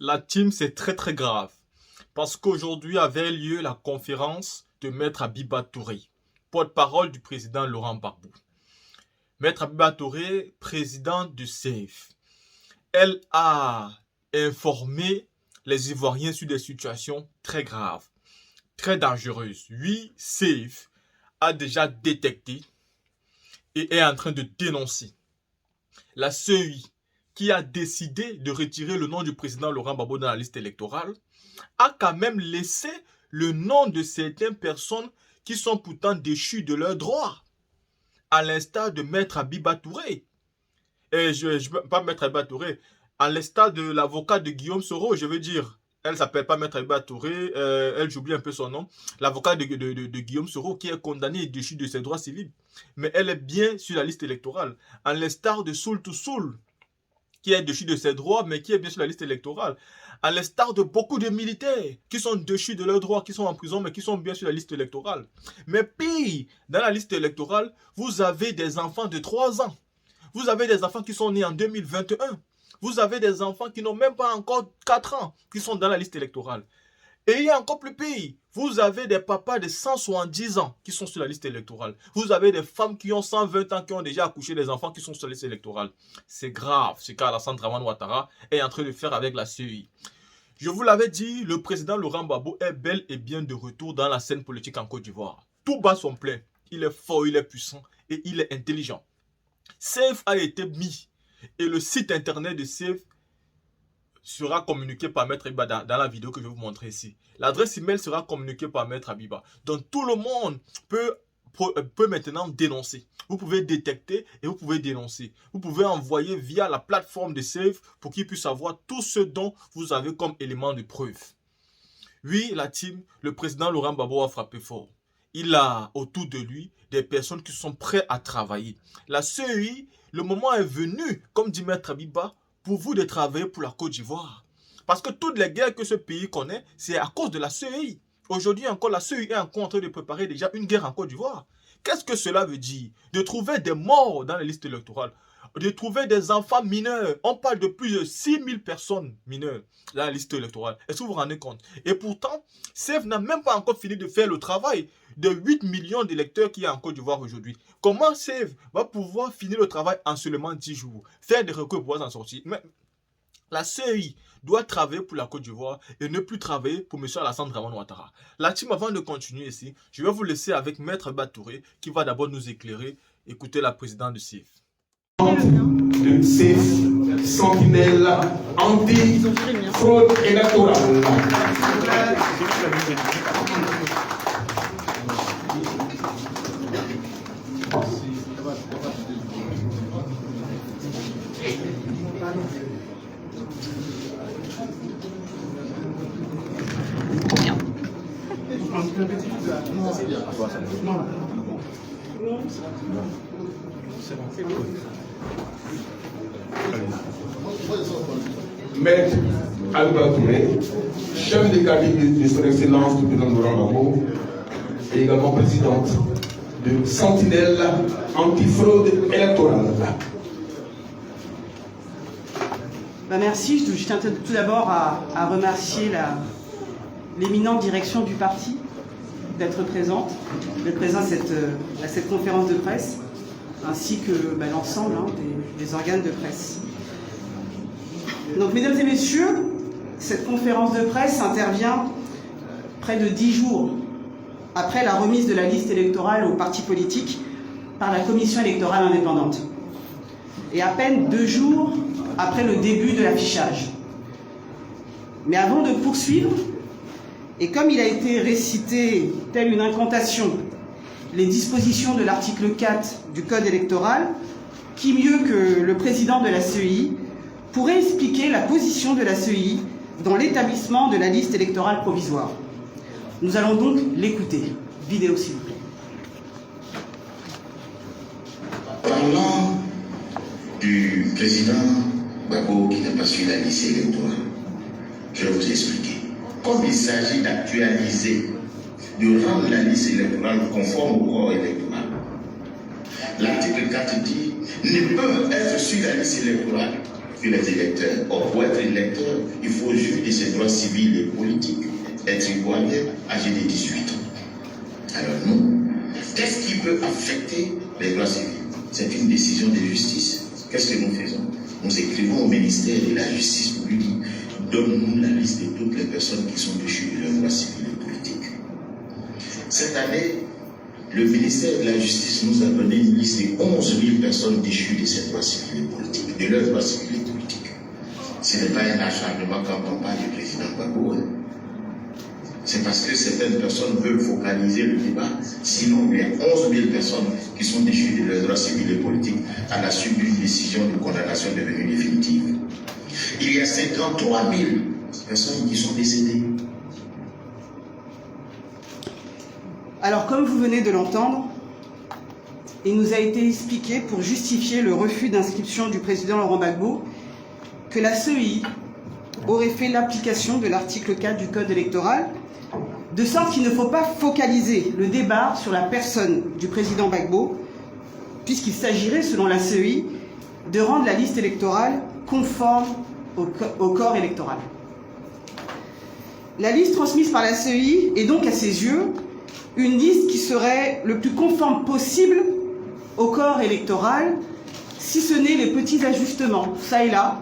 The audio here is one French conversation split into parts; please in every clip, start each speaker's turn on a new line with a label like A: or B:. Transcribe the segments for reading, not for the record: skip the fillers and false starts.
A: La team, c'est très grave. Parce qu'aujourd'hui avait lieu la conférence de Maître Abiba Touré, porte-parole du président Laurent Gbagbo. Maître Abiba Touré, président du CEF. Elle a informé les Ivoiriens sur des situations très graves, très dangereuses. Oui, CEF a déjà détecté et est en train de dénoncer la CEI qui a décidé de retirer le nom du président Laurent Gbagbo dans la liste électorale, a quand même laissé le nom de certaines personnes qui sont pourtant déchues de leurs droits, à l'instar de Maître Abiba Touré. Et pas Maître Abiba Touré, à l'instar de l'avocat de Guillaume Soro, je veux dire. Elle ne s'appelle pas Maître Abiba Touré, j'oublie un peu son nom. L'avocat de Guillaume Soro qui est condamné et déchu de ses droits civils. Mais elle est bien sur la liste électorale. À l'instar de Soul to Soul, qui est déchu de ses droits, mais qui est bien sur la liste électorale. À l'instar de beaucoup de militaires qui sont déchus de leurs droits, qui sont en prison, mais qui sont bien sur la liste électorale. Mais pire, dans la liste électorale, vous avez des enfants de 3 ans. Vous avez des enfants qui sont nés en 2021. Vous avez des enfants qui n'ont même pas encore 4 ans, qui sont dans la liste électorale. Et il y a encore plus pire. Vous avez des papas de 170 ans qui sont sur la liste électorale. Vous avez des femmes qui ont 120 ans qui ont déjà accouché des enfants qui sont sur la liste électorale. C'est grave ce qu'Alassane Dramane Ouattara est en train de faire avec la CEI. Je vous l'avais dit, le président Laurent Gbagbo est bel et bien de retour dans la scène politique en Côte d'Ivoire. Tout bat son plein. Il est fort, il est puissant et il est intelligent. CEF a été mis et le site internet de CEF sera communiqué par Maître Abiba dans la vidéo que je vais vous montrer ici. L'adresse email sera communiquée par Maître Abiba. Donc tout le monde peut maintenant dénoncer. Vous pouvez détecter et vous pouvez dénoncer. Vous pouvez envoyer via la plateforme de CEF pour qu'il puisse avoir tout ce dont vous avez comme élément de preuve. Oui, la team, le président Laurent Gbagbo a frappé fort. Il a autour de lui des personnes qui sont prêtes à travailler. La CEI, le moment est venu, comme dit Maître Abiba, pour vous de travailler pour la Côte d'Ivoire. Parce que toutes les guerres que ce pays connaît, c'est à cause de la CEI. Aujourd'hui encore, la CEI est encore en train de préparer déjà une guerre en Côte d'Ivoire. Qu'est-ce que cela veut dire? De trouver des morts dans les listes électorales, de trouver des enfants mineurs. On parle de plus de 6000 personnes mineures dans la liste électorale. Est-ce que vous vous rendez compte? Et pourtant, CEF n'a même pas encore fini de faire le travail de 8 millions d'électeurs qu'il y a en Côte d'Ivoire aujourd'hui. Comment CEF va pouvoir finir le travail en seulement 10 jours? Faire des recours pour pouvoir s'en sortir? Mais la CEI doit travailler pour la Côte d'Ivoire et ne plus travailler pour M. Alassane Dramane Ouattara. La team, avant de continuer ici, je vais vous laisser avec Maître Abiba Touré qui va d'abord nous éclairer. Écoutez la présidente de CEF.
B: De CEF, sentinelle anti-fraude électorale. Maître Abiba Touré, chef de cabinet de son excellence du président Laurent Gbagbo, et également présidente de Sentinelle anti-fraude électorale.
C: Merci. Je tiens tout d'abord à remercier l'éminente direction du parti d'être présente à cette conférence de presse, ainsi que l'ensemble des organes de presse. Donc, mesdames et messieurs, cette conférence de presse intervient près de 10 jours après la remise de la liste électorale aux partis politiques par la Commission électorale indépendante, et à peine 2 jours après le début de l'affichage. Mais avant de poursuivre, et comme il a été récité telle une incantation, les dispositions de l'article 4 du Code électoral, qui mieux que le président de la CEI pourrait expliquer la position de la CEI dans l'établissement de la liste électorale provisoire. Nous allons donc l'écouter. Vidéo, s'il vous plaît.
D: Parlant du président Gbagbo qui n'a pas suivi la liste électorale, je vais vous expliquer. Comme il s'agit d'actualiser, de rendre la liste électorale conforme au corps électoral, l'article 4 dit ne peuvent être sur la liste électorale que les électeurs. Or, pour être électeur, il faut jouir de ses droits civils et politiques, être ivoirien, âgé de 18 ans. Alors nous, qu'est-ce qui peut affecter les droits civils? C'est une décision de justice. Qu'est-ce que nous faisons? Nous écrivons au ministère de la Justice pour lui dire, donne-nous la liste de toutes les personnes qui sont déchues de leurs droits civils et politiques. Cette année, le ministère de la Justice nous a donné une liste de 11 000 personnes déchues de ces droits civils et politiques, de leurs droits civils et politiques. Ce n'est pas un acharnement quand on parle du président Gbagbo. C'est parce que certaines personnes veulent focaliser le débat. Sinon, il y a 11 000 personnes qui sont déchues de leurs droits civils et politiques à la suite d'une décision de condamnation devenue définitive. Il y a 53 000 personnes qui sont décédées.
C: Alors, comme vous venez de l'entendre, il nous a été expliqué, pour justifier le refus d'inscription du président Laurent Gbagbo, que la CEI aurait fait l'application de l'article 4 du Code électoral, de sorte qu'il ne faut pas focaliser le débat sur la personne du président Gbagbo, puisqu'il s'agirait, selon la CEI, de rendre la liste électorale conforme au corps électoral. La liste transmise par la CEI est donc, à ses yeux, une liste qui serait le plus conforme possible au corps électoral, si ce n'est les petits ajustements, ça et là,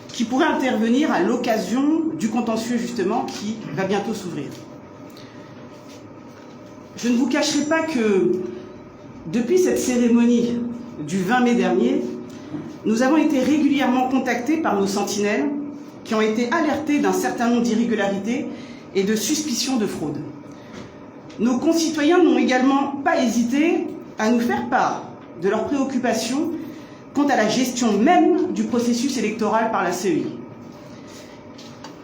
C: qui pourraient intervenir à l'occasion du contentieux, justement, qui va bientôt s'ouvrir. Je ne vous cacherai pas que, depuis cette cérémonie du 20 mai dernier, nous avons été régulièrement contactés par nos sentinelles qui ont été alertés d'un certain nombre d'irrégularités et de suspicions de fraude. Nos concitoyens n'ont également pas hésité à nous faire part de leurs préoccupations quant à la gestion même du processus électoral par la CEI.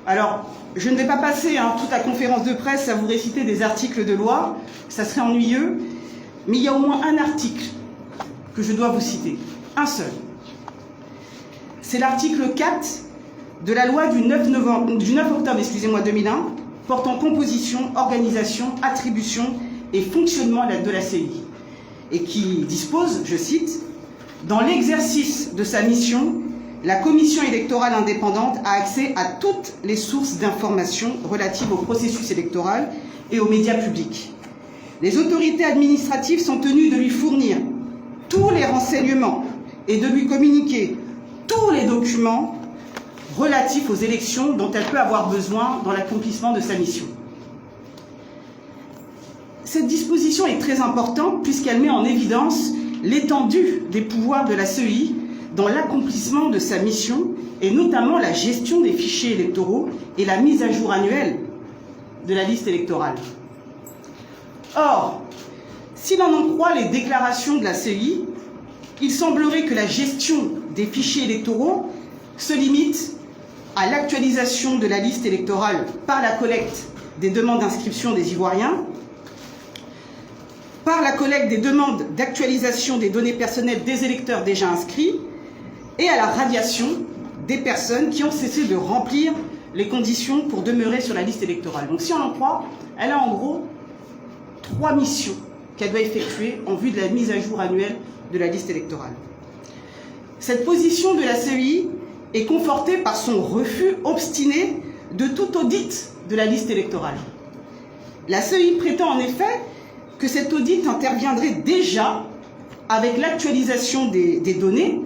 C: Alors, je ne vais pas passer toute la conférence de presse à vous réciter des articles de loi, ça serait ennuyeux, mais il y a au moins un article que je dois vous citer, un seul. C'est l'article 4 de la loi du 9 octobre 2001, portant composition, organisation, attribution et fonctionnement de la CEI, et qui dispose, je cite, « Dans l'exercice de sa mission, la commission électorale indépendante a accès à toutes les sources d'informations relatives au processus électoral et aux médias publics. Les autorités administratives sont tenues de lui fournir tous les renseignements et de lui communiquer tous les documents relatifs aux élections dont elle peut avoir besoin dans l'accomplissement de sa mission. » Cette disposition est très importante puisqu'elle met en évidence l'étendue des pouvoirs de la CEI dans l'accomplissement de sa mission et notamment la gestion des fichiers électoraux et la mise à jour annuelle de la liste électorale. Or, si l'on en croit les déclarations de la CEI, il semblerait que la gestion des fichiers électoraux se limite à l'actualisation de la liste électorale par la collecte des demandes d'inscription des Ivoiriens, par la collecte des demandes d'actualisation des données personnelles des électeurs déjà inscrits et à la radiation des personnes qui ont cessé de remplir les conditions pour demeurer sur la liste électorale. Donc si on en croit, elle a en gros 3 missions qu'elle doit effectuer en vue de la mise à jour annuelle de la liste électorale. Cette position de la CEI est confortée par son refus obstiné de tout audit de la liste électorale. La CEI prétend en effet que cet audit interviendrait déjà avec l'actualisation des données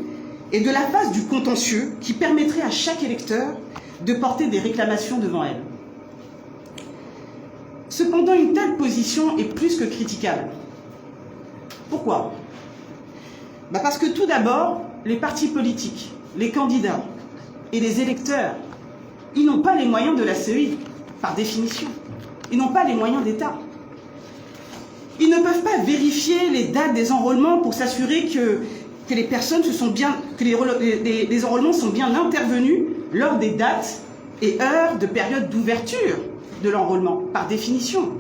C: et de la phase du contentieux qui permettrait à chaque électeur de porter des réclamations devant elle. Cependant, une telle position est plus que critiquable. Pourquoi ? Parce que tout d'abord, les partis politiques, les candidats et les électeurs, ils n'ont pas les moyens de la CEI, par définition. Ils n'ont pas les moyens d'État. Ils ne peuvent pas vérifier les dates des enrôlements pour s'assurer que les personnes les enrôlements sont bien intervenus lors des dates et heures de période d'ouverture de l'enrôlement, par définition.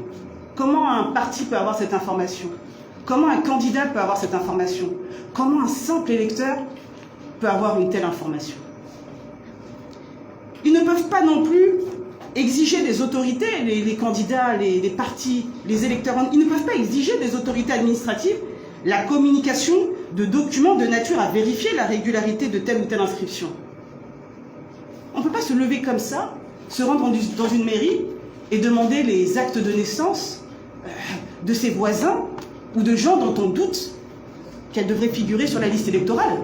C: Comment un parti peut avoir cette information? Comment un candidat peut avoir cette information? Comment un simple électeur peut avoir une telle information? Ils ne peuvent pas non plus exiger des autorités, les candidats, les partis, les électeurs, ils ne peuvent pas exiger des autorités administratives la communication de documents de nature à vérifier la régularité de telle ou telle inscription. se lever comme ça, se rendre dans une mairie et demander les actes de naissance de ses voisins ou de gens dont on doute qu'elles devraient figurer sur la liste électorale?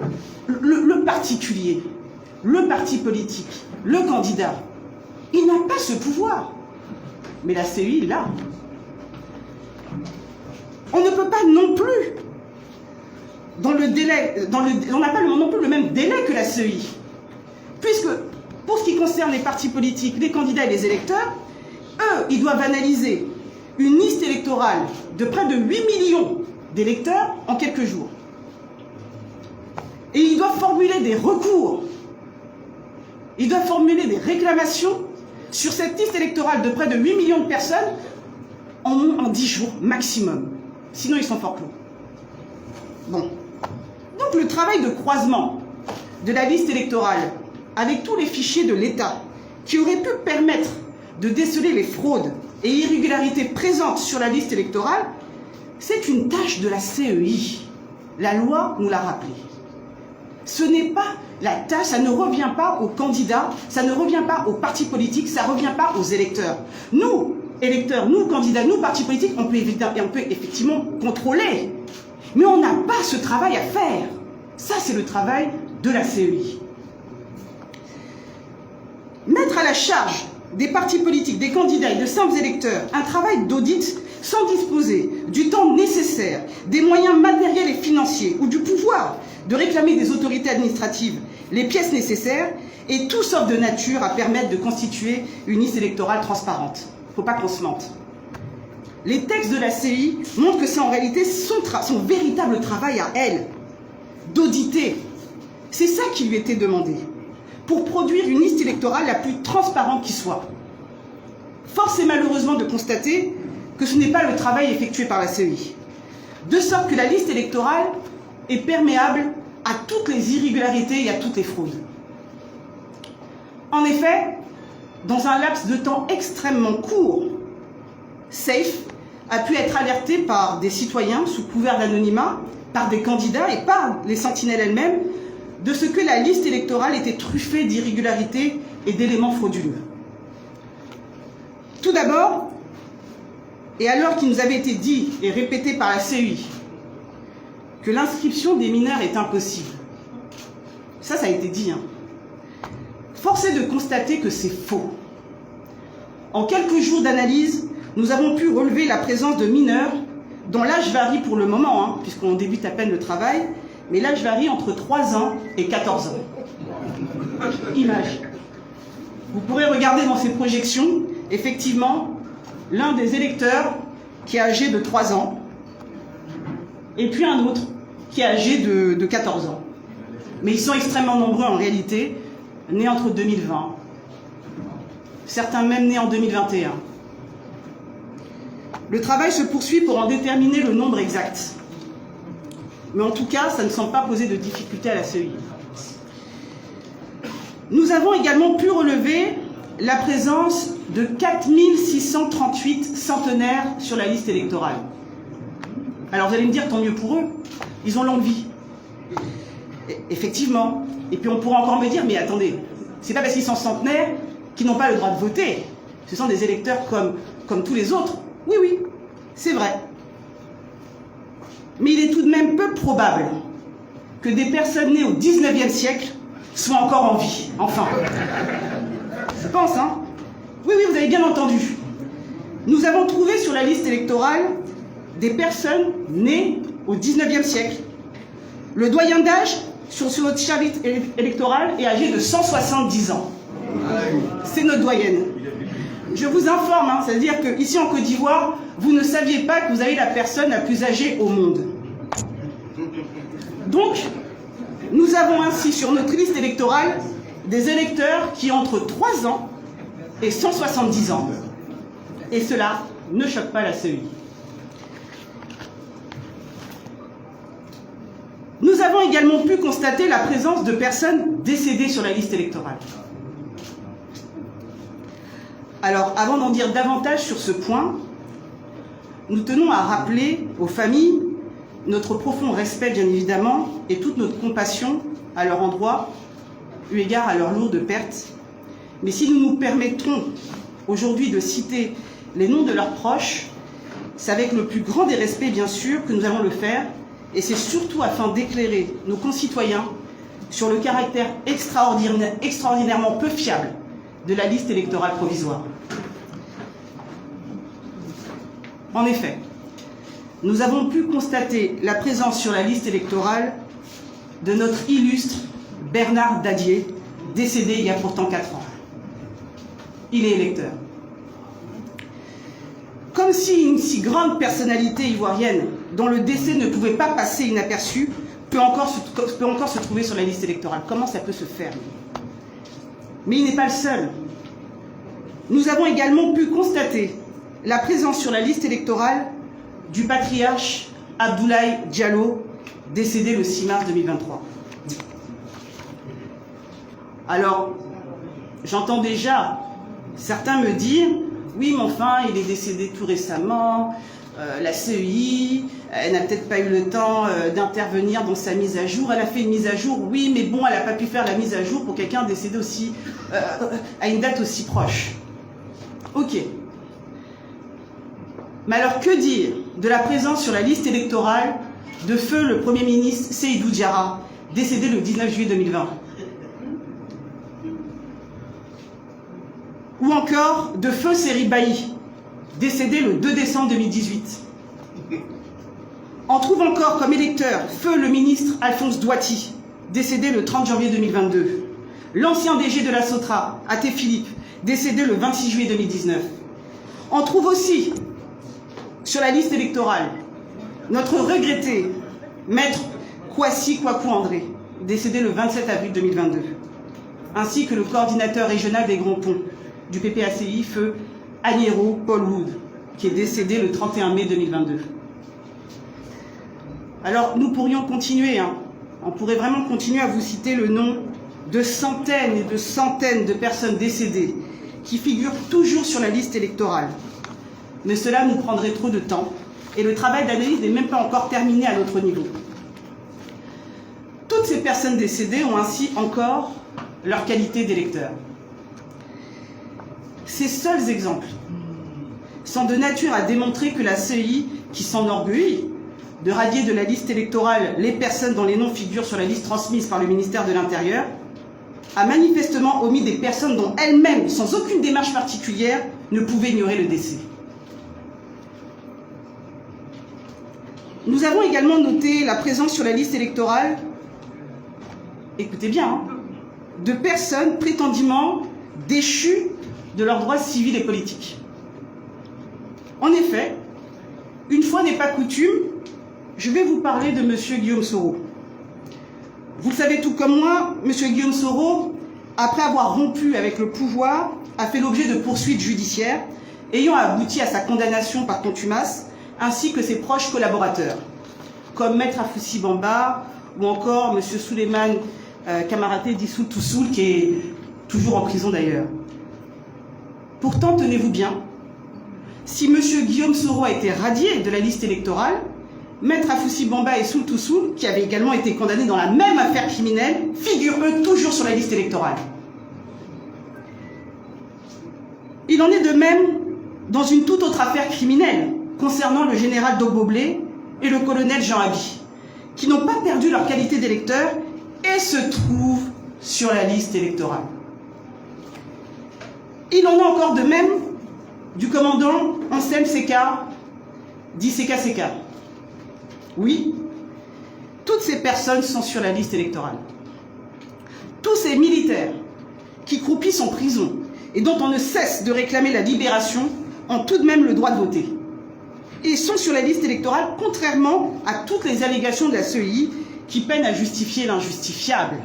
C: Le particulier, le parti politique, le candidat, il n'a pas ce pouvoir. Mais la CEI l'a. On ne peut pas non plus, on n'a pas non plus le même délai que la CEI. Puisque, pour ce qui concerne les partis politiques, les candidats et les électeurs, eux, ils doivent analyser une liste électorale de près de 8 millions d'électeurs en quelques jours. Et ils doivent formuler des recours, ils doivent formuler des réclamations sur cette liste électorale de près de 8 millions de personnes en 10 jours maximum. Sinon, ils sont forclos. Bon. Donc, le travail de croisement de la liste électorale avec tous les fichiers de l'État qui auraient pu permettre de déceler les fraudes et irrégularités présentes sur la liste électorale, c'est une tâche de la CEI. La loi nous l'a rappelé. Ce n'est pas la tâche, ça ne revient pas aux candidats, ça ne revient pas aux partis politiques, ça ne revient pas aux électeurs. Nous, électeurs, nous, candidats, nous, partis politiques, on peut effectivement contrôler. Mais on n'a pas ce travail à faire. Ça, c'est le travail de la CEI. Mettre à la charge des partis politiques, des candidats et de simples électeurs un travail d'audit sans disposer du temps nécessaire, des moyens matériels et financiers ou du pouvoir de réclamer des autorités administratives les pièces nécessaires est tout sauf de nature à permettre de constituer une liste électorale transparente. Il ne faut pas qu'on se mente. Les textes de la CEI montrent que c'est en réalité son véritable travail à elle, d'auditer. C'est ça qui lui était demandé, pour produire une liste électorale la plus transparente qui soit. Force est malheureusement de constater que ce n'est pas le travail effectué par la CEI, de sorte que la liste électorale est perméable à toutes les irrégularités et à toutes les fraudes. En effet, dans un laps de temps extrêmement court, SAFE a pu être alerté par des citoyens sous couvert d'anonymat, par des candidats et par les sentinelles elles-mêmes, de ce que la liste électorale était truffée d'irrégularités et d'éléments frauduleux. Tout d'abord, et alors qu'il nous avait été dit et répété par la CEI que l'inscription des mineurs est impossible, ça a été dit, force est de constater que c'est faux. En quelques jours d'analyse, nous avons pu relever la présence de mineurs dont l'âge varie pour le moment, puisqu'on débute à peine le travail, mais l'âge varie entre 3 ans et 14 ans. Image. Vous pourrez regarder dans ces projections, effectivement, l'un des électeurs qui est âgé de 3 ans, et puis un autre qui est âgé de 14 ans. Mais ils sont extrêmement nombreux en réalité, nés entre 2020, certains même nés en 2021. Le travail se poursuit pour en déterminer le nombre exact. Mais en tout cas, ça ne semble pas poser de difficulté à la CEI. Nous avons également pu relever la présence de 4638 centenaires sur la liste électorale. Alors vous allez me dire, tant mieux pour eux, ils ont longue vie. Effectivement. Et puis on pourra encore me dire, mais attendez, c'est pas parce qu'ils sont centenaires qu'ils n'ont pas le droit de voter. Ce sont des électeurs comme tous les autres. Oui, oui, c'est vrai. Mais il est tout de même peu probable que des personnes nées au 19e siècle soient encore en vie. Enfin. Je pense, Oui, oui, vous avez bien entendu. Nous avons trouvé sur la liste électorale des personnes nées au 19e siècle. Le doyen d'âge sur notre liste électorale est âgé de 170 ans. C'est notre doyenne. Je vous informe, c'est-à-dire qu'ici en Côte d'Ivoire, vous ne saviez pas que vous avez la personne la plus âgée au monde. Donc, nous avons ainsi sur notre liste électorale des électeurs qui ont entre 3 ans et 170 ans. Et cela ne choque pas la CEI. Nous avons également pu constater la présence de personnes décédées sur la liste électorale. Alors, avant d'en dire davantage sur ce point, nous tenons à rappeler aux familles notre profond respect, bien évidemment, et toute notre compassion à leur endroit, eu égard à leurs lourdes pertes, Mais si nous nous permettons aujourd'hui de citer les noms de leurs proches, c'est avec le plus grand des respects, bien sûr, que nous allons le faire, et c'est surtout afin d'éclairer nos concitoyens sur le caractère extraordinairement peu fiable de la liste électorale provisoire. En effet, nous avons pu constater la présence sur la liste électorale de notre illustre Bernard Dadier, décédé il y a pourtant 4 ans. Il est électeur. Comme si une si grande personnalité ivoirienne, dont le décès ne pouvait pas passer inaperçu, peut encore se trouver sur la liste électorale. Comment ça peut se faire? Mais il n'est pas le seul. Nous avons également pu constater la présence sur la liste électorale du patriarche Abdoulaye Diallo, décédé le 6 mars 2023. Alors, j'entends déjà certains me dire « Oui, mais enfin, il est décédé tout récemment, la CEI, elle n'a peut-être pas eu le temps d'intervenir dans sa mise à jour. Elle a fait une mise à jour, oui, mais bon, elle n'a pas pu faire la mise à jour pour quelqu'un décédé aussi, à une date aussi proche. » Ok. Mais alors, que dire de la présence sur la liste électorale de feu le Premier ministre Seydou Diarra, décédé le 19 juillet 2020? Ou encore de feu Seri Bailly, décédé le 2 décembre 2018. On trouve encore comme électeur feu le ministre Alphonse Douati, décédé le 30 janvier 2022. L'ancien DG de la Sotra, Athé Philippe, décédé le 26 juillet 2019. On trouve aussi sur la liste électorale notre regretté maître Kwasi Kwaku André, décédé le 27 avril 2022, ainsi que le coordinateur régional des Grands Ponts du PPACI, feu Agnero Paul Wood, qui est décédé le 31 mai 2022. Alors, nous pourrions continuer, on pourrait vraiment continuer à vous citer le nom de centaines et de centaines de personnes décédées qui figurent toujours sur la liste électorale. Mais cela nous prendrait trop de temps et le travail d'analyse n'est même pas encore terminé à notre niveau. Toutes ces personnes décédées ont ainsi encore leur qualité d'électeurs. Ces seuls exemples sont de nature à démontrer que la CEI, qui s'enorgueillit de radier de la liste électorale les personnes dont les noms figurent sur la liste transmise par le ministère de l'Intérieur, a manifestement omis des personnes dont elles-mêmes, sans aucune démarche particulière, ne pouvaient ignorer le décès. Nous avons également noté la présence sur la liste électorale, écoutez bien, de personnes prétendument déchues de leurs droits civils et politiques. En effet, une fois n'est pas coutume, je vais vous parler de M. Guillaume Soro. Vous le savez tout comme moi, M. Guillaume Soro, après avoir rompu avec le pouvoir, a fait l'objet de poursuites judiciaires ayant abouti à sa condamnation par contumace, ainsi que ses proches collaborateurs, comme Maître Afoussi Bamba ou encore M. Souleymane Kamaraté Dissoul Toussoul, qui est toujours en prison d'ailleurs. Pourtant, tenez-vous bien, si M. Guillaume Soro a été radié de la liste électorale, Maître Afoussi Bamba et Soul Toussoul, qui avaient également été condamnés dans la même affaire criminelle, figurent eux toujours sur la liste électorale. Il en est de même dans une toute autre affaire criminelle concernant le général Dogboblé et le colonel Jean Abi, qui n'ont pas perdu leur qualité d'électeurs et se trouvent sur la liste électorale. Il en est encore de même du commandant Anselme Seka, dit Seka Seka. Oui, toutes ces personnes sont sur la liste électorale. Tous ces militaires qui croupissent en prison et dont on ne cesse de réclamer la libération ont tout de même le droit de voter. Et sont sur la liste électorale, contrairement à toutes les allégations de la CEI qui peinent à justifier l'injustifiable.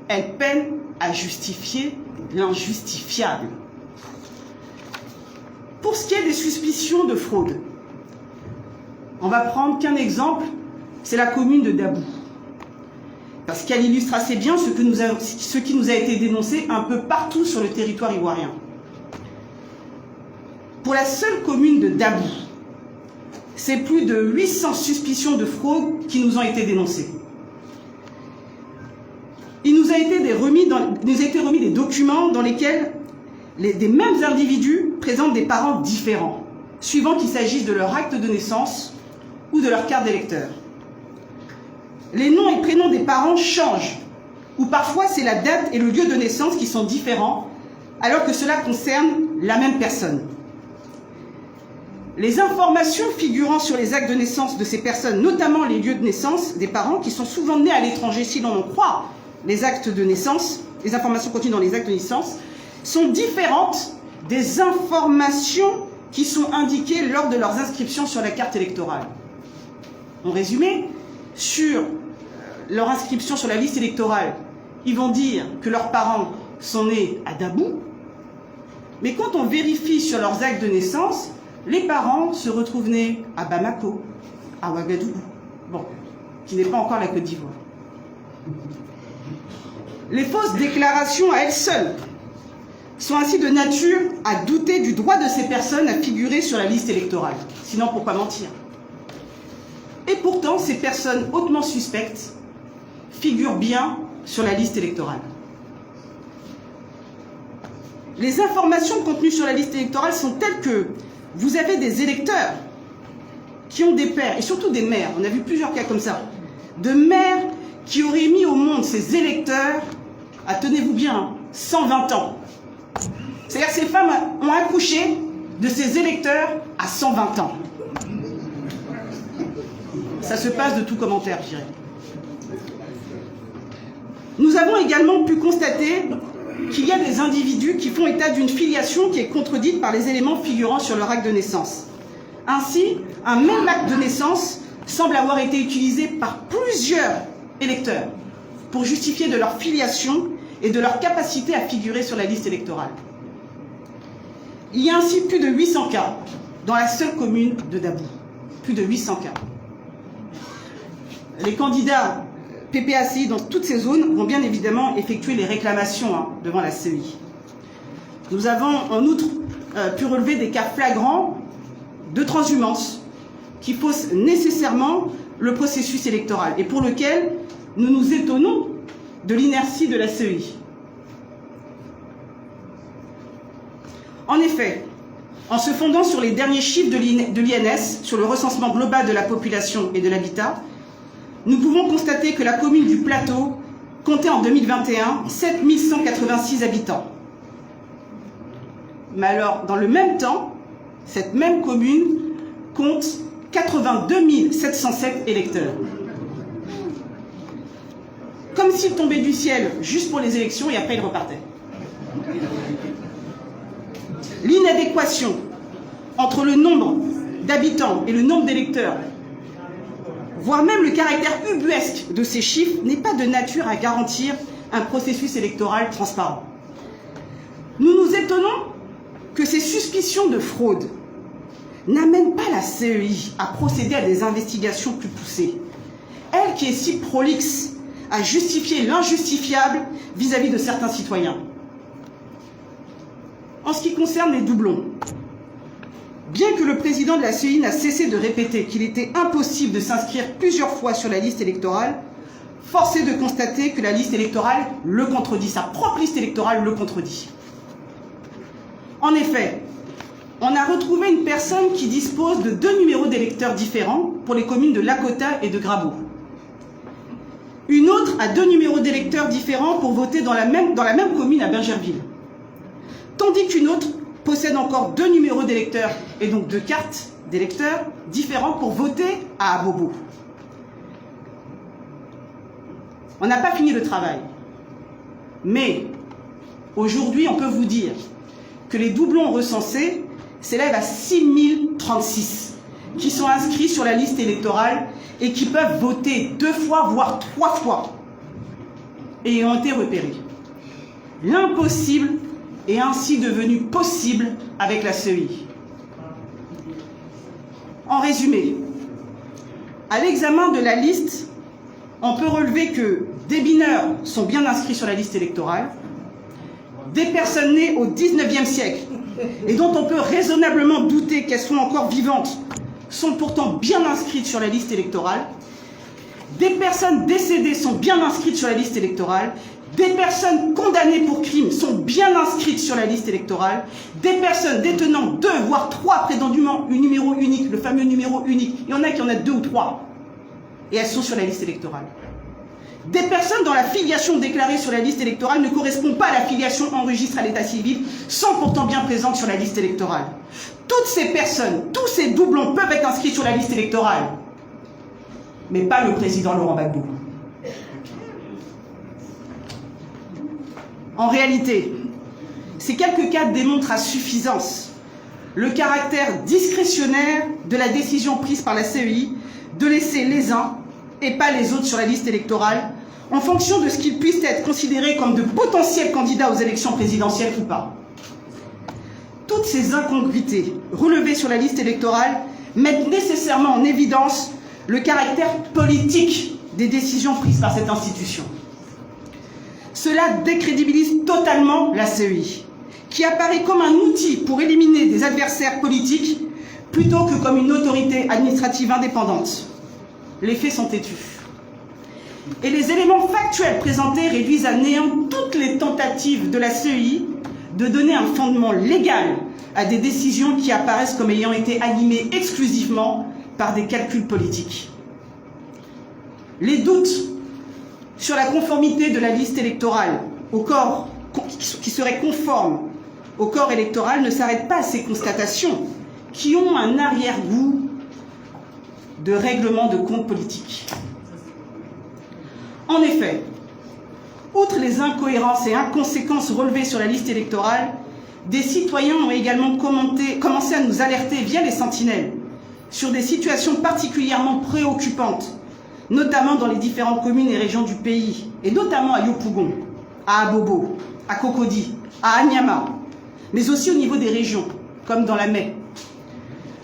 C: Elles peinent à justifier l'injustifiable. Pour ce qui est des suspicions de fraude, on va prendre qu'un exemple, c'est la commune de Dabou. Parce qu'elle illustre assez bien ce qui nous a été dénoncé un peu partout sur le territoire ivoirien. Pour la seule commune de Dabou, c'est plus de 800 suspicions de fraude qui nous ont été dénoncées. Il nous a été remis des documents dans lesquels des mêmes individus présentent des parents différents, suivant qu'il s'agisse de leur acte de naissance ou de leur carte d'électeur. Les noms et prénoms des parents changent, ou parfois c'est la date et le lieu de naissance qui sont différents, alors que cela concerne la même personne. Les informations figurant sur les actes de naissance de ces personnes, notamment les lieux de naissance des parents, qui sont souvent nés à l'étranger, si l'on en croit les actes de naissance, les informations contenues dans les actes de naissance, sont différentes des informations qui sont indiquées lors de leurs inscriptions sur la carte électorale. En résumé, sur leur inscription sur la liste électorale, ils vont dire que leurs parents sont nés à Dabou, mais quand on vérifie sur leurs actes de naissance, les parents se retrouvent nés à Bamako, à Ouagadougou, bon, qui n'est pas encore la Côte d'Ivoire. Les fausses déclarations à elles seules sont ainsi de nature à douter du droit de ces personnes à figurer sur la liste électorale. Sinon, pourquoi mentir? Et pourtant, ces personnes hautement suspectes figurent bien sur la liste électorale. Les informations contenues sur la liste électorale sont telles que vous avez des électeurs qui ont des pères, et surtout des mères, on a vu plusieurs cas comme ça, de mères qui auraient mis au monde ces électeurs à, tenez-vous bien, 120 ans. C'est-à-dire que ces femmes ont accouché de ces électeurs à 120 ans. Ça se passe de tout commentaire, je dirais. Nous avons également pu constater qu'il y a des individus qui font état d'une filiation qui est contredite par les éléments figurant sur leur acte de naissance. Ainsi, un même acte de naissance semble avoir été utilisé par plusieurs électeurs pour justifier de leur filiation et de leur capacité à figurer sur la liste électorale. Il y a ainsi plus de 800 cas dans la seule commune de Dabou. Plus de 800 cas. Les candidats PPACI dans toutes ces zones vont bien évidemment effectuer les réclamations devant la CEI. Nous avons en outre pu relever des cas flagrants de transhumance qui faussent nécessairement le processus électoral et pour lequel nous nous étonnons de l'inertie de la CEI. En effet, en se fondant sur les derniers chiffres de l'INS, sur le recensement global de la population et de l'habitat, nous pouvons constater que la commune du Plateau comptait en 2021 7186 habitants. Mais alors, dans le même temps, cette même commune compte 82 707 électeurs. Comme s'ils tombaient du ciel juste pour les élections et après ils repartaient. L'inadéquation entre le nombre d'habitants et le nombre d'électeurs, voire même le caractère ubuesque de ces chiffres, n'est pas de nature à garantir un processus électoral transparent. Nous nous étonnons que ces suspicions de fraude n'amènent pas la CEI à procéder à des investigations plus poussées. Elle qui est si prolixe à justifier l'injustifiable vis-à-vis de certains citoyens. En ce qui concerne les doublons, bien que le président de la CEI n'a cessé de répéter qu'il était impossible de s'inscrire plusieurs fois sur la liste électorale, force est de constater que la liste électorale le contredit, sa propre liste électorale le contredit. En effet, on a retrouvé une personne qui dispose de 2 numéros d'électeurs différents pour les communes de Lakota et de Grabo. Une autre a 2 numéros d'électeurs différents pour voter dans la même commune à Bergerville. Tandis qu'une autre possède encore 2 numéros d'électeurs et donc 2 cartes d'électeurs différents pour voter à Abobo. On n'a pas fini le travail. Mais aujourd'hui, on peut vous dire que les doublons recensés s'élèvent à 6036 qui sont inscrits sur la liste électorale et qui peuvent voter 2 fois, voire 3 fois, et ont été repérés. L'impossible est ainsi devenu possible avec la CEI. En résumé, à l'examen de la liste, on peut relever que des mineurs sont bien inscrits sur la liste électorale, des personnes nées au 19e siècle et dont on peut raisonnablement douter qu'elles soient encore vivantes sont pourtant bien inscrites sur la liste électorale, des personnes décédées sont bien inscrites sur la liste électorale des personnes condamnées pour crimes sont bien inscrites sur la liste électorale, des personnes détenant 2 voire 3 prétendument un numéro unique, le fameux numéro unique, il y en a qui en a 2 ou 3, et elles sont sur la liste électorale. Des personnes dont la filiation déclarée sur la liste électorale ne correspond pas à la filiation en registre à l'état civil, sont pourtant bien présentes sur la liste électorale. Toutes ces personnes, tous ces doublons peuvent être inscrits sur la liste électorale, mais pas le président Laurent Gbagbo. En réalité, ces quelques cas démontrent à suffisance le caractère discrétionnaire de la décision prise par la CEI de laisser les uns et pas les autres sur la liste électorale en fonction de ce qu'ils puissent être considérés comme de potentiels candidats aux élections présidentielles ou pas. Toutes ces incongruités relevées sur la liste électorale mettent nécessairement en évidence le caractère politique des décisions prises par cette institution. Cela décrédibilise totalement la CEI, qui apparaît comme un outil pour éliminer des adversaires politiques plutôt que comme une autorité administrative indépendante. Les faits sont têtus. Et les éléments factuels présentés réduisent à néant toutes les tentatives de la CEI de donner un fondement légal à des décisions qui apparaissent comme ayant été animées exclusivement par des calculs politiques. Les doutes sur la conformité de la liste électorale au corps qui serait conforme au corps électoral ne s'arrêtent pas à ces constatations qui ont un arrière-goût de règlement de compte politique. En effet, outre les incohérences et inconséquences relevées sur la liste électorale, des citoyens ont également commencé à nous alerter via les sentinelles sur des situations particulièrement préoccupantes, notamment dans les différentes communes et régions du pays, et notamment à Yopougon, à Abobo, à Cocody, à Anyama, mais aussi au niveau des régions, comme dans la Mai.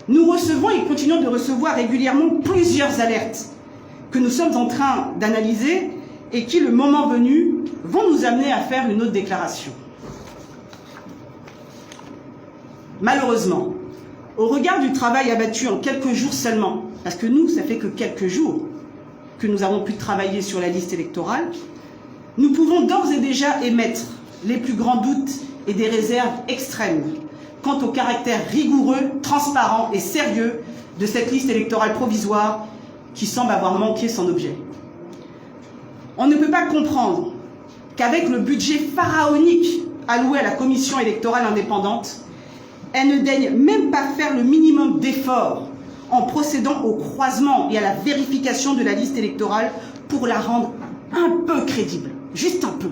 C: Nous recevons et continuons de recevoir régulièrement plusieurs alertes que nous sommes en train d'analyser et qui, le moment venu, vont nous amener à faire une autre déclaration. Malheureusement, au regard du travail abattu en quelques jours seulement, parce que nous, ça fait que quelques jours que nous avons pu travailler sur la liste électorale, nous pouvons d'ores et déjà émettre les plus grands doutes et des réserves extrêmes quant au caractère rigoureux, transparent et sérieux de cette liste électorale provisoire qui semble avoir manqué son objet. On ne peut pas comprendre qu'avec le budget pharaonique alloué à la commission électorale indépendante, elle ne daigne même pas faire le minimum d'efforts en procédant au croisement et à la vérification de la liste électorale pour la rendre un peu crédible, juste un peu.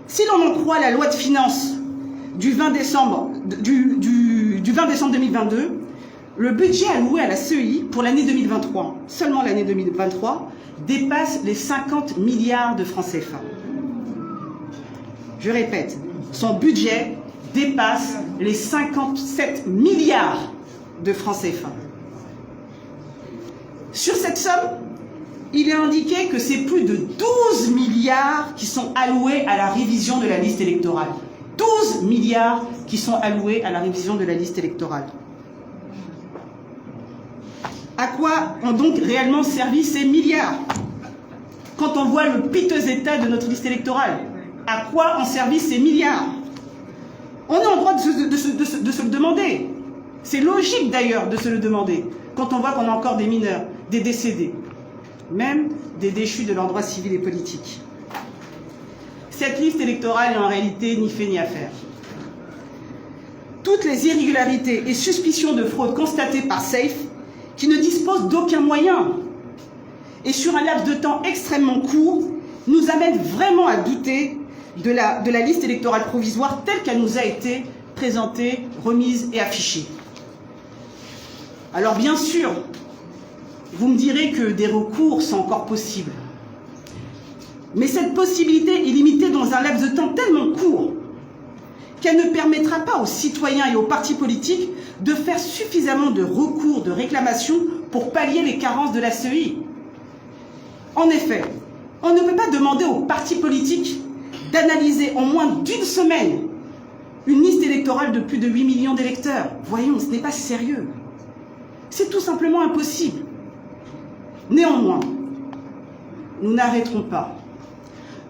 C: Si l'on en croit la loi de finances du 20 décembre 2022, le budget alloué à la CEI pour l'année 2023, seulement l'année 2023, dépasse les 50 milliards de francs CFA. Je répète, son budget dépasse les 57 milliards de francs CFA. Sur cette somme, il est indiqué que c'est plus de 12 milliards qui sont alloués à la révision de la liste électorale. 12 milliards qui sont alloués à la révision de la liste électorale. À quoi ont donc réellement servi ces milliards? Quand on voit le piteux état de notre liste électorale, à quoi ont servi ces milliards? On est en droit de se le demander. C'est logique d'ailleurs de se le demander, quand on voit qu'on a encore des mineurs, des décédés, même des déchus de leurs droits civils et politiques. Cette liste électorale est en réalité ni fait ni à faire. Toutes les irrégularités et suspicions de fraude constatées par SAFE, qui ne dispose d'aucun moyen, et sur un laps de temps extrêmement court, nous amènent vraiment à douter de la liste électorale provisoire telle qu'elle nous a été présentée, remise et affichée. Alors bien sûr, vous me direz que des recours sont encore possibles. Mais cette possibilité est limitée dans un laps de temps tellement court qu'elle ne permettra pas aux citoyens et aux partis politiques de faire suffisamment de recours, de réclamations pour pallier les carences de la CEI. En effet, on ne peut pas demander aux partis politiques d'analyser en moins d'une semaine une liste électorale de plus de 8 millions d'électeurs. Voyons, ce n'est pas sérieux. C'est tout simplement impossible. Néanmoins, nous n'arrêterons pas.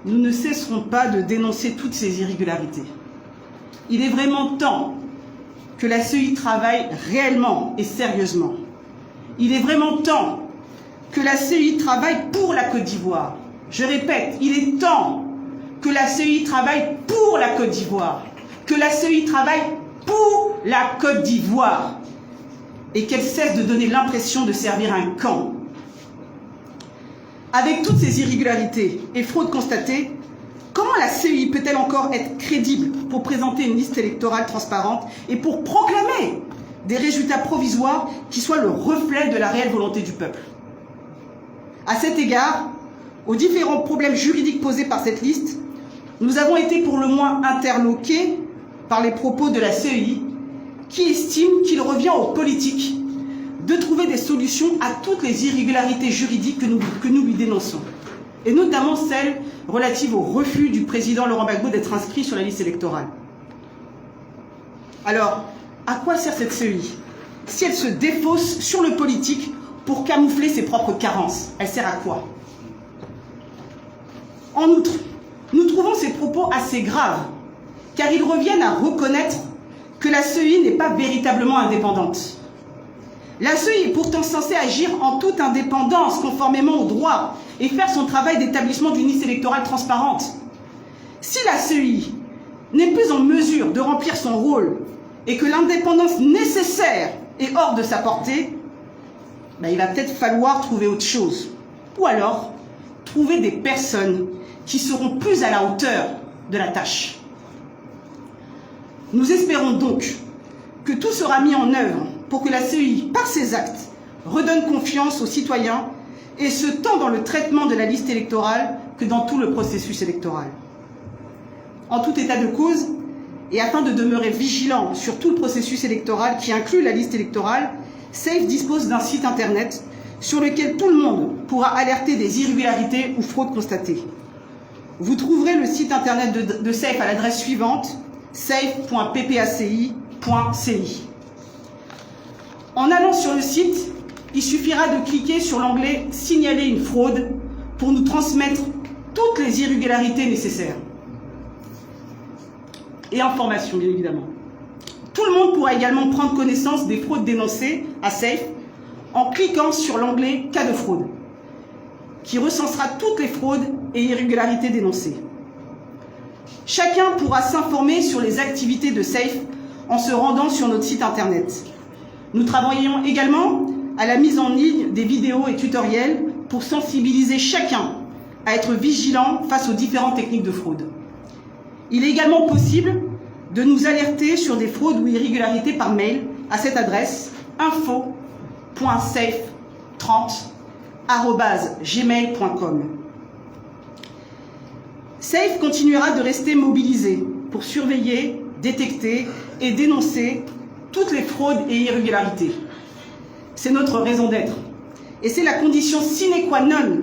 C: nous ne cesserons pas de dénoncer toutes ces irrégularités. Il est vraiment temps que la CEI travaille réellement et sérieusement. Il est vraiment temps que la CEI travaille pour la Côte d'Ivoire. Je répète, il est temps que la CEI travaille pour la Côte d'Ivoire, que la CEI travaille pour la Côte d'Ivoire et qu'elle cesse de donner l'impression de servir un camp. Avec toutes ces irrégularités et fraudes constatées, comment la CEI peut-elle encore être crédible pour présenter une liste électorale transparente et pour proclamer des résultats provisoires qui soient le reflet de la réelle volonté du peuple? À cet égard, aux différents problèmes juridiques posés par cette liste, nous avons été pour le moins interloqués par les propos de la CEI qui estime qu'il revient aux politiques de trouver des solutions à toutes les irrégularités juridiques que nous lui dénonçons, et notamment celles relatives au refus du président Laurent Gbagbo d'être inscrit sur la liste électorale. Alors, à quoi sert cette CEI si elle se défausse sur le politique pour camoufler ses propres carences? Elle sert à quoi? En outre, nous trouvons ces propos assez graves, car ils reviennent à reconnaître que la CEI n'est pas véritablement indépendante. La CEI est pourtant censée agir en toute indépendance, conformément au droit, et faire son travail d'établissement d'une liste électorale transparente. Si la CEI n'est plus en mesure de remplir son rôle et que l'indépendance nécessaire est hors de sa portée, il va peut-être falloir trouver autre chose. Ou alors, trouver des personnes qui seront plus à la hauteur de la tâche. Nous espérons donc que tout sera mis en œuvre pour que la CEI, par ses actes, redonne confiance aux citoyens, et ce tant dans le traitement de la liste électorale que dans tout le processus électoral. En tout état de cause, et afin de demeurer vigilant sur tout le processus électoral qui inclut la liste électorale, SAFE dispose d'un site internet sur lequel tout le monde pourra alerter des irrégularités ou fraudes constatées. Vous trouverez le site internet de SAFE à l'adresse suivante, safe.ppaci.ci. En allant sur le site, il suffira de cliquer sur l'onglet « Signaler une fraude » pour nous transmettre toutes les irrégularités nécessaires. Et informations, bien évidemment. Tout le monde pourra également prendre connaissance des fraudes dénoncées à SAFE en cliquant sur l'onglet « Cas de fraude » qui recensera toutes les fraudes et irrégularités dénoncées. Chacun pourra s'informer sur les activités de SAFE en se rendant sur notre site internet. Nous travaillons également à la mise en ligne des vidéos et tutoriels pour sensibiliser chacun à être vigilant face aux différentes techniques de fraude. Il est également possible de nous alerter sur des fraudes ou irrégularités par mail à cette adresse info.safe30@gmail.com. SAFE continuera de rester mobilisé pour surveiller, détecter et dénoncer toutes les fraudes et irrégularités. C'est notre raison d'être. Et c'est la condition sine qua non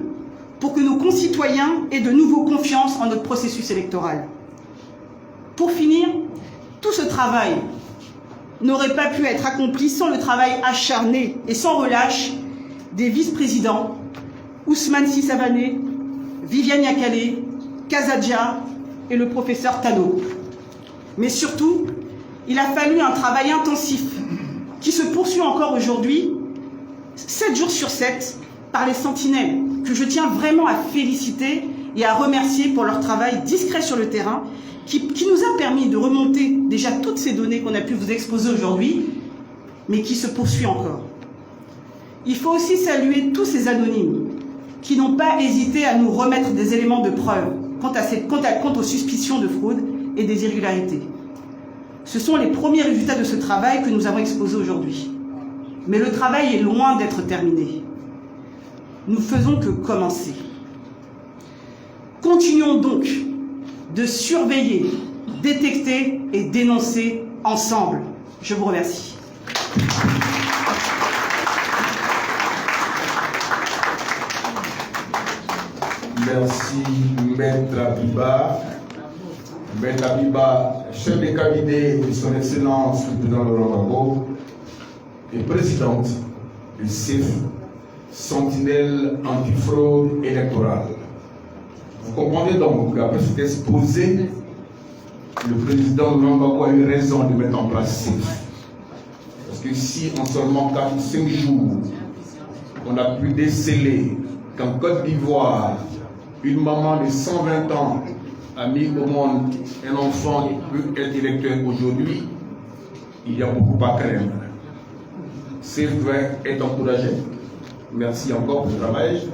C: pour que nos concitoyens aient de nouveau confiance en notre processus électoral. Pour finir, tout ce travail n'aurait pas pu être accompli sans le travail acharné et sans relâche des vice-présidents Ousmane Sissavané, Viviane Yakale, Kazadia et le professeur Tano. Mais surtout, il a fallu un travail intensif qui se poursuit encore aujourd'hui, 7 jours sur 7, par les sentinelles, que je tiens vraiment à féliciter et à remercier pour leur travail discret sur le terrain, qui nous a permis de remonter déjà toutes ces données qu'on a pu vous exposer aujourd'hui, mais qui se poursuit encore. Il faut aussi saluer tous ces anonymes qui n'ont pas hésité à nous remettre des éléments de preuve quant aux suspicions de fraude et des irrégularités. Ce sont les premiers résultats de ce travail que nous avons exposés aujourd'hui. Mais le travail est loin d'être terminé. Nous faisons que commencer. Continuons donc de surveiller, détecter et dénoncer ensemble. Je vous remercie.
B: Merci, Maître Abiba. Maître Abiba, chef de cabinet de son Excellence le président Laurent Gbagbo et présidente du CIF, Sentinelle antifraude électorale. Vous comprenez donc qu'après cet exposé, le président Laurent Gbagbo a eu raison de mettre en place CEF. Parce que si en seulement 5 jours, on a pu déceler qu'en Côte d'Ivoire, une maman de 120 ans a mis au monde un enfant qui peut être électeur aujourd'hui, il y a beaucoup à craindre. CEF doit être encouragé. Merci encore pour le travail.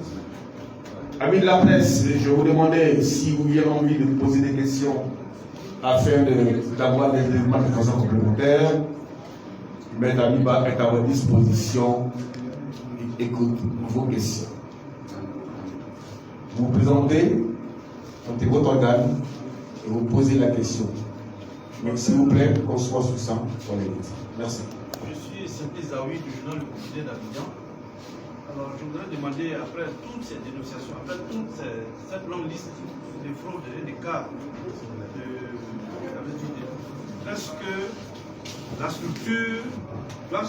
B: Amis de la presse, je vous demandais si vous aviez envie de poser des questions afin d'avoir des éléments de façon complémentaire. Maître Abiba est à votre disposition. Écoute vos questions. Vous vous présentez, montez votre organe et vous posez la question. Mais s'il vous plaît, qu'on soit succinct pour les questions. Merci.
E: Je suis Simplice Zawi du journal Le Quotidien d'Abidjan. Alors, je voudrais demander, après toutes ces dénonciations, après toute cette longue liste de fraudes et de cas est-ce que la structure doit...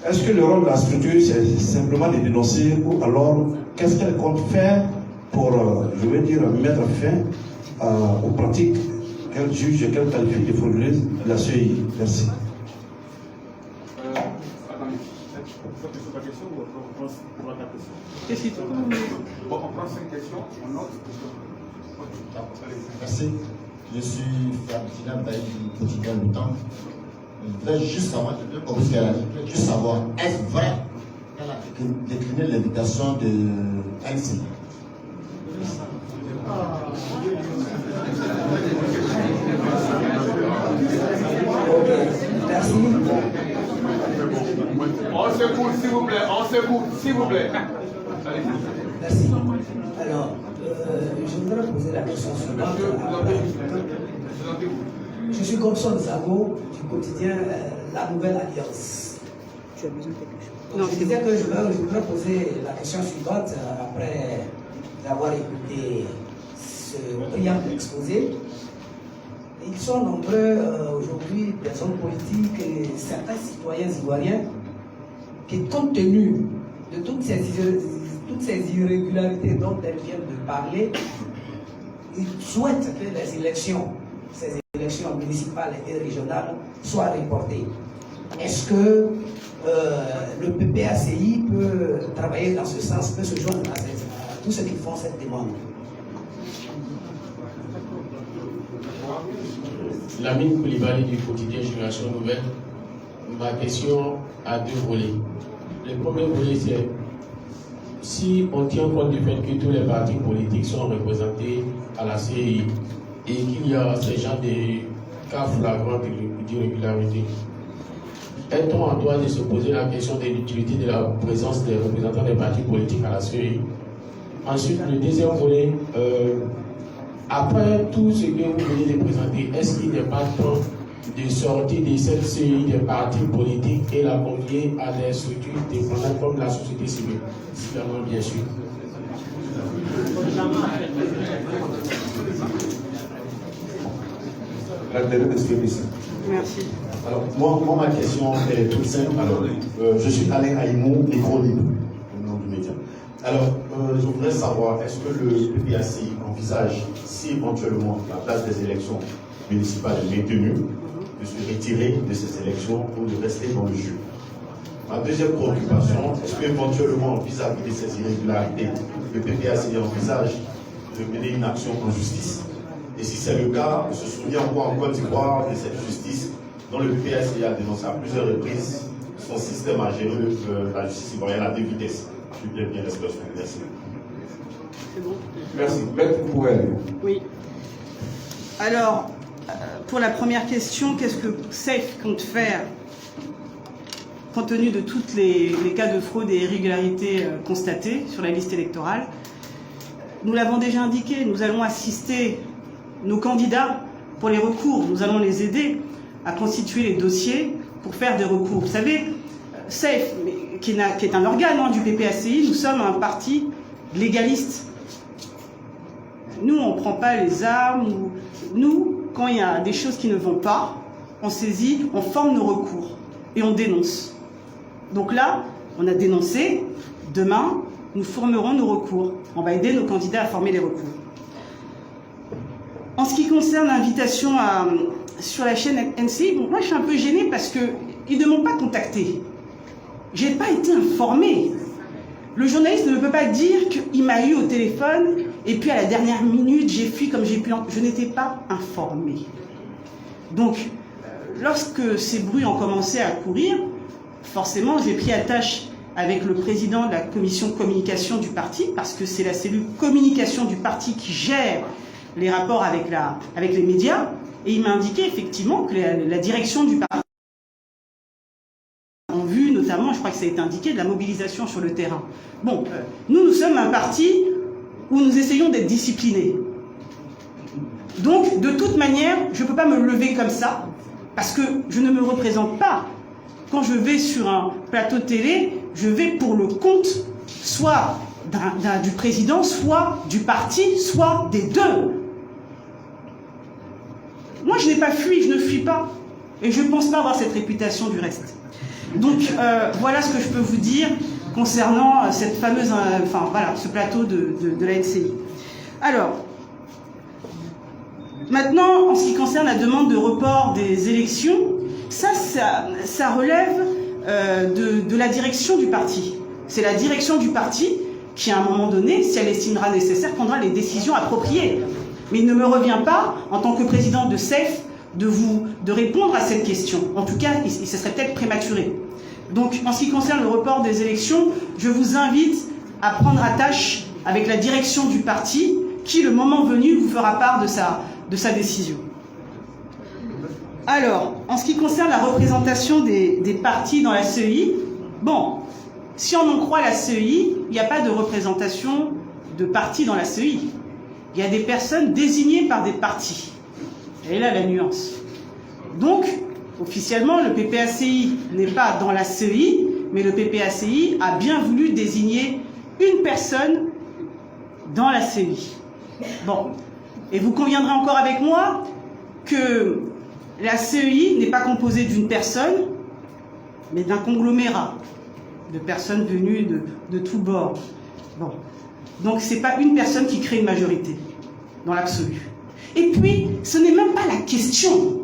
F: Est-ce que le rôle de la structure, c'est simplement de dénoncer ou alors qu'est-ce qu'elle compte faire pour, je veux dire, mettre fin aux pratiques qu'elle juge et qu'elle qualifie de frauduleuses de la CEI? Merci.
C: Qu'est-ce qu'il faut?
B: On prend 5 questions, on note.
G: Merci. Je suis Ferdinand Baïd du quotidien Le Temps. Je voudrais juste savoir, juste savoir, est-ce vrai qu'elle a décliné l'invitation de NC?
H: Merci.
B: On s'écoute, s'il vous plaît, on s'écoute, s'il vous plaît.
H: Merci. Alors, je voudrais poser la question suivante. Je suis Gomson Zago du quotidien La Nouvelle Alliance.
C: Tu as besoin de quelque chose?
H: Donc, je disais que je voudrais poser la question suivante après avoir écouté ce brillant exposé. Ils sont nombreux aujourd'hui, des hommes politiques et certains citoyens ivoiriens qui, compte tenu de toutes ces irrégularités dont elles viennent de parler, ils souhaitent que les élections, ces élections municipales et régionales, soient reportées. Est-ce que le PPACI peut travailler dans ce sens, peut se joindre à tous ceux qui font cette demande?
I: Lamine Koulibaly du quotidien Génération Nouvelle. Ma question a 2 volets. Le premier volet, c'est si on tient compte du fait que tous les partis politiques sont représentés à la CEI et qu'il y a ce genre de cas flagrants d'irrégularité, est-on en droit de se poser la question de l'utilité de la présence des représentants des partis politiques à la CEI? Ensuite, le deuxième volet, après tout ce que vous venez de présenter, est-ce qu'il n'est pas temps de sortir de cette série des partis politiques et la confier à des structures dépendantes comme la société civile, civilement bien sûr?
C: Merci.
G: Alors, moi, ma question est toute simple. Alors, je suis Alain Aïmou, Micro Libre, au nom du média. Alors, je voudrais savoir, est-ce que le PPACI envisage, si éventuellement la date des élections municipales est maintenue, de se retirer de ces élections ou de rester dans le jeu? Ma deuxième préoccupation, est-ce qu'éventuellement, vis-à-vis de ces irrégularités, le PPACI envisage de mener une action en justice? Et si c'est le cas, on se souvient encore en Côte d'Ivoire de cette justice dont le PPACI a dénoncé à plusieurs reprises son système à gérer la justice ivoirienne à 2 vitesses. Je suis bien l'expression. Merci.
C: C'est bon?
B: Merci. Maître Pouel.
C: Oui. Alors, pour la première question, qu'est-ce que CEF compte faire compte tenu de tous les cas de fraude et irrégularités constatés sur la liste électorale? Nous l'avons déjà indiqué, nous allons assister nos candidats pour les recours. Nous allons les aider à constituer les dossiers pour faire des recours. Vous savez, CEF, qui est un organe du PPACI, nous sommes un parti légaliste. Nous, on ne prend pas les armes. Nous, quand il y a des choses qui ne vont pas, on saisit, on forme nos recours et on dénonce. Donc là, on a dénoncé. Demain, nous formerons nos recours. On va aider nos candidats à former les recours. En ce qui concerne l'invitation sur la chaîne NCI, bon, moi je suis un peu gênée parce qu'ils ne m'ont pas contacté. Je n'ai pas été informée. Le journaliste ne peut pas dire qu'il m'a eu au téléphone et puis à la dernière minute, j'ai fui comme j'ai pu. Je n'étais pas informée. Donc, lorsque ces bruits ont commencé à courir, forcément, j'ai pris attache avec le président de la commission communication du parti, parce que c'est la cellule communication du parti qui gère les rapports avec les médias, et il m'a indiqué effectivement que la direction du parti ont vu notamment, je crois que ça a été indiqué, de la mobilisation sur le terrain. Bon, nous sommes un parti où nous essayons d'être disciplinés. Donc, de toute manière, je ne peux pas me lever comme ça, parce que je ne me représente pas. Quand je vais sur un plateau de télé, je vais pour le compte, soit du président, soit du parti, soit des deux. Moi, je n'ai pas fui, je ne fuis pas. Et je ne pense pas avoir cette réputation du reste. Donc, voilà ce que je peux vous dire concernant cette fameuse, ce plateau de la NCI. Alors, maintenant, en ce qui concerne la demande de report des élections, ça relève de la direction du parti. C'est la direction du parti qui, à un moment donné, si elle estimera nécessaire, prendra les décisions appropriées. Mais il ne me revient pas, en tant que président de SAFE, de répondre à cette question. En tout cas, ce serait peut-être prématuré. Donc, en ce qui concerne le report des élections, je vous invite à prendre attache avec la direction du parti, qui, le moment venu, vous fera part de sa décision. Alors, en ce qui concerne la représentation des partis dans la CEI, bon, si on en croit la CEI, il n'y a pas de représentation de partis dans la CEI. Il y a des personnes désignées par des partis. Et là, la nuance. Donc, officiellement, le PPACI n'est pas dans la CEI, mais le PPACI a bien voulu désigner une personne dans la CEI. Bon, et vous conviendrez encore avec moi que la CEI n'est pas composée d'une personne, mais d'un conglomérat de personnes venues de tous bords. Bon. Donc, ce n'est pas une personne qui crée une majorité, dans l'absolu. Et puis, ce n'est même pas la question.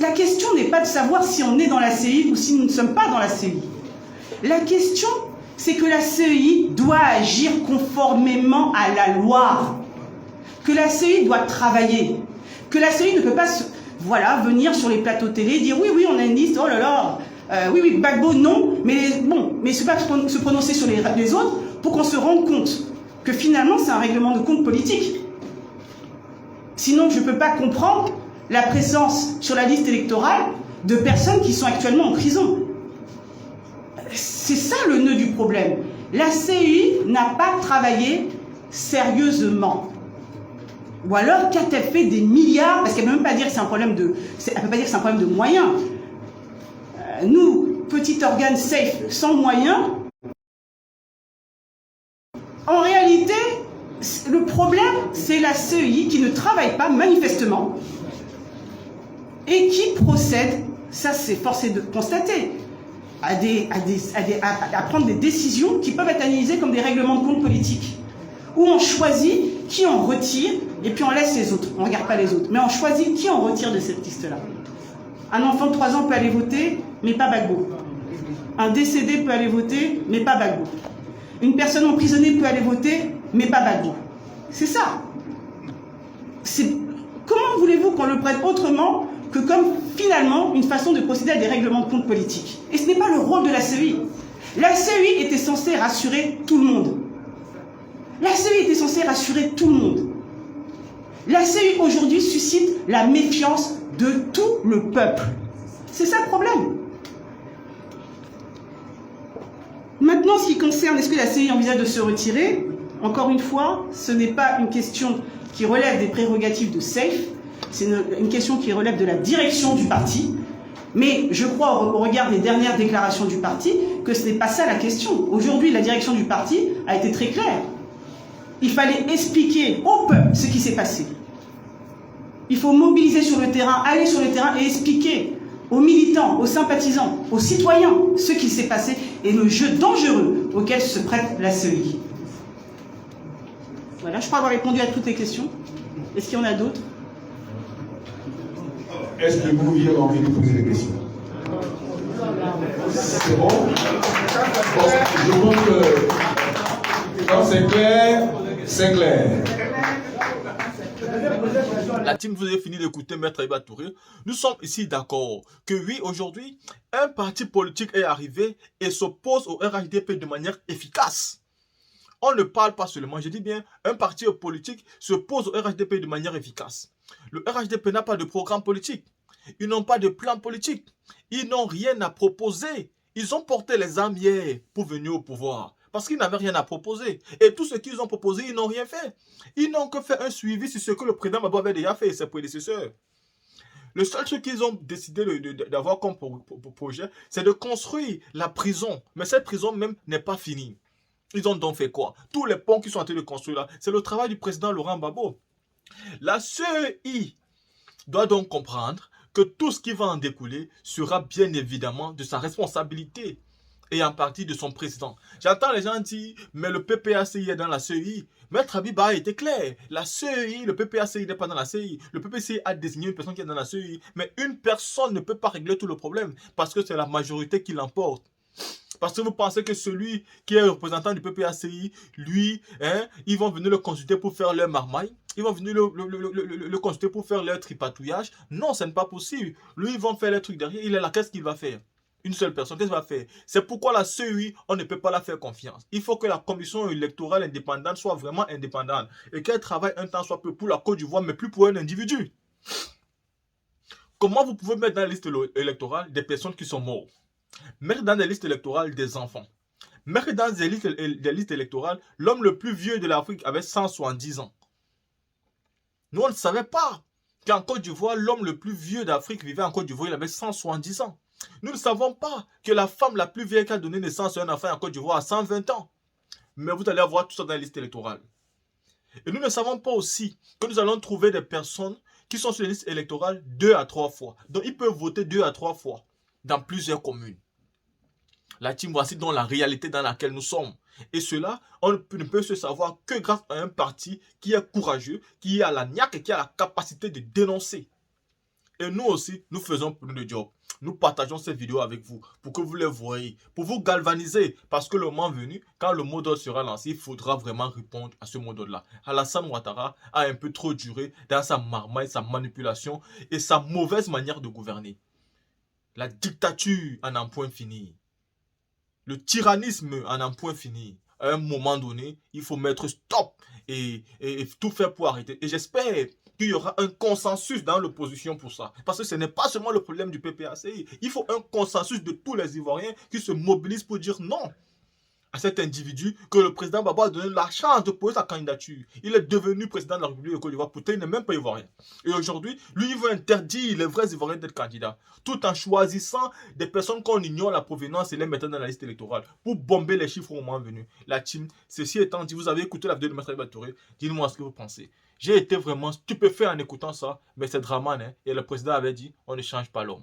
C: La question n'est pas de savoir si on est dans la CEI ou si nous ne sommes pas dans la CEI. La question, c'est que la CEI doit agir conformément à la loi. Que la CEI doit travailler. Que la CEI ne peut pas venir sur les plateaux télé et dire oui, on a une liste, oh là là, oui, Gbagbo, non, mais bon, mais c'est pas se prononcer sur les autres pour qu'on se rende compte que finalement c'est un règlement de compte politique. Sinon, je ne peux pas comprendre la présence sur la liste électorale de personnes qui sont actuellement en prison. C'est ça le nœud du problème. La CEI n'a pas travaillé sérieusement. Ou alors, qu'a-t-elle fait des milliards? Parce qu'elle ne peut même pas dire que c'est un problème de moyens. Nous, petit organe safe, sans moyens, en réalité, le problème, c'est la CEI qui ne travaille pas, manifestement, et qui procède, ça c'est forcé de constater, à prendre des décisions qui peuvent être analysées comme des règlements de compte politiques, où on choisit qui on retire, et puis on laisse les autres, on ne regarde pas les autres, mais on choisit qui on retire de cette liste-là. Un enfant de 3 ans peut aller voter, mais pas Gbagbo. Un décédé peut aller voter, mais pas Gbagbo. Une personne emprisonnée peut aller voter, mais pas Gbagbo. C'est ça. Comment voulez-vous qu'on le prenne autrement que comme, finalement, une façon de procéder à des règlements de compte politiques? Et ce n'est pas le rôle de la CEI. La CEI était censée rassurer tout le monde. La CEI était censée rassurer tout le monde. La CEI, aujourd'hui, suscite la méfiance de tout le peuple. C'est ça le problème. Maintenant, ce qui concerne, est-ce que la CEI envisage de se retirer? Encore une fois, ce n'est pas une question qui relève des prérogatives de SAFE, c'est une question qui relève de la direction du parti. Mais je crois, au regard des dernières déclarations du parti, que ce n'est pas ça la question. Aujourd'hui, la direction du parti a été très claire. Il fallait expliquer au peuple ce qui s'est passé. Il faut mobiliser sur le terrain, aller sur le terrain et expliquer aux militants, aux sympathisants, aux citoyens ce qui s'est passé et le jeu dangereux auquel se prête la CEI. Voilà, je crois avoir répondu à toutes les questions. Est-ce qu'il y en a d'autres?
B: Est-ce que vous avez envie de poser des questions? C'est bon? Bon, je pense que quand c'est clair, c'est clair.
A: La team, vous avez fini d'écouter Maître Abiba Touré. Nous sommes ici d'accord que oui, aujourd'hui, un parti politique est arrivé et s'oppose au RHDP de manière efficace. On ne parle pas seulement, je dis bien, un parti politique s'oppose au RHDP de manière efficace. Le RHDP n'a pas de programme politique. Ils n'ont pas de plan politique. Ils n'ont rien à proposer. Ils ont porté les armes hier pour venir au pouvoir. Parce qu'ils n'avaient rien à proposer. Et tout ce qu'ils ont proposé, ils n'ont rien fait. Ils n'ont que fait un suivi sur ce que le président Gbagbo avait déjà fait et ses prédécesseurs. Le seul truc qu'ils ont décidé d'avoir comme projet, c'est de construire la prison. Mais cette prison même n'est pas finie. Ils ont donc fait quoi? Tous les ponts qui sont en train de construire là, c'est le travail du président Laurent Gbagbo. La CEI doit donc comprendre que tout ce qui va en découler sera bien évidemment de sa responsabilité et en partie de son président. J'entends les gens dire, mais le PPACI est dans la CEI. Maître Abiba a été clair. La CEI, le PPACI n'est pas dans la CEI. Le PPACI a désigné une personne qui est dans la CEI. Mais une personne ne peut pas régler tout le problème parce que c'est la majorité qui l'emporte. Parce que vous pensez que celui qui est représentant du PPACI, lui, ils vont venir le consulter pour faire leur marmaille. Ils vont venir le consulter pour faire leur tripatouillage. Non, ce n'est pas possible. Lui, ils vont faire les trucs derrière. Il est là, qu'est-ce qu'il va faire? Une seule personne, qu'est-ce qu'il va faire? C'est pourquoi la CEI, on ne peut pas la faire confiance. Il faut que la commission électorale indépendante soit vraiment indépendante et qu'elle travaille un temps soit peu pour la Côte d'Ivoire, mais plus pour un individu. Comment vous pouvez mettre dans la liste électorale des personnes qui sont mortes? Mettre dans les listes électorales des enfants. Mettre dans des listes électorales l'homme le plus vieux de l'Afrique avait 170 ans. Nous, on ne savait pas qu'en Côte d'Ivoire, l'homme le plus vieux d'Afrique vivait en Côte d'Ivoire, il avait 170 ans. Nous ne savons pas que la femme la plus vieille qui a donné naissance à un enfant en Côte d'Ivoire a 120 ans. Mais vous allez avoir tout ça dans la liste électorale. Et nous ne savons pas aussi que nous allons trouver des personnes qui sont sur les listes électorales 2 à 3 fois. Donc, ils peuvent voter 2 à 3 fois dans plusieurs communes. La team, voici donc la réalité dans laquelle nous sommes. Et cela, on ne peut se savoir que grâce à un parti qui est courageux, qui a la niaque et qui a la capacité de dénoncer. Et nous aussi, nous faisons pour nous le job. Nous partageons ces vidéos avec vous pour que vous les voyez, pour vous galvaniser. Parce que le moment venu, quand le mot d'ordre sera lancé, il faudra vraiment répondre à ce mot d'ordre-là. Alassane Ouattara a un peu trop duré dans sa marmaille, sa manipulation et sa mauvaise manière de gouverner. La dictature en un point fini. Le tyrannisme en un point fini. À un moment donné, il faut mettre stop et tout faire pour arrêter. Et j'espère qu'il y aura un consensus dans l'opposition pour ça. Parce que ce n'est pas seulement le problème du PPACI. Il faut un consensus de tous les Ivoiriens qui se mobilisent pour dire non à cet individu que le président Gbagbo a donné la chance de poser sa candidature. Il est devenu président de la République de Côte d'Ivoire. Pourtant, il n'est même pas ivoirien. Et aujourd'hui, lui, il veut interdire les vrais Ivoiriens d'être candidats. Tout en choisissant des personnes qu'on ignore la provenance et les mettant dans la liste électorale pour bomber les chiffres au moment venu. La team, ceci étant dit, vous avez écouté la vidéo de Maître Abiba Touré. Dites-moi ce que vous pensez. J'ai été vraiment stupéfait en écoutant ça, mais c'est dramatique. Et le président avait dit, on ne change pas l'homme.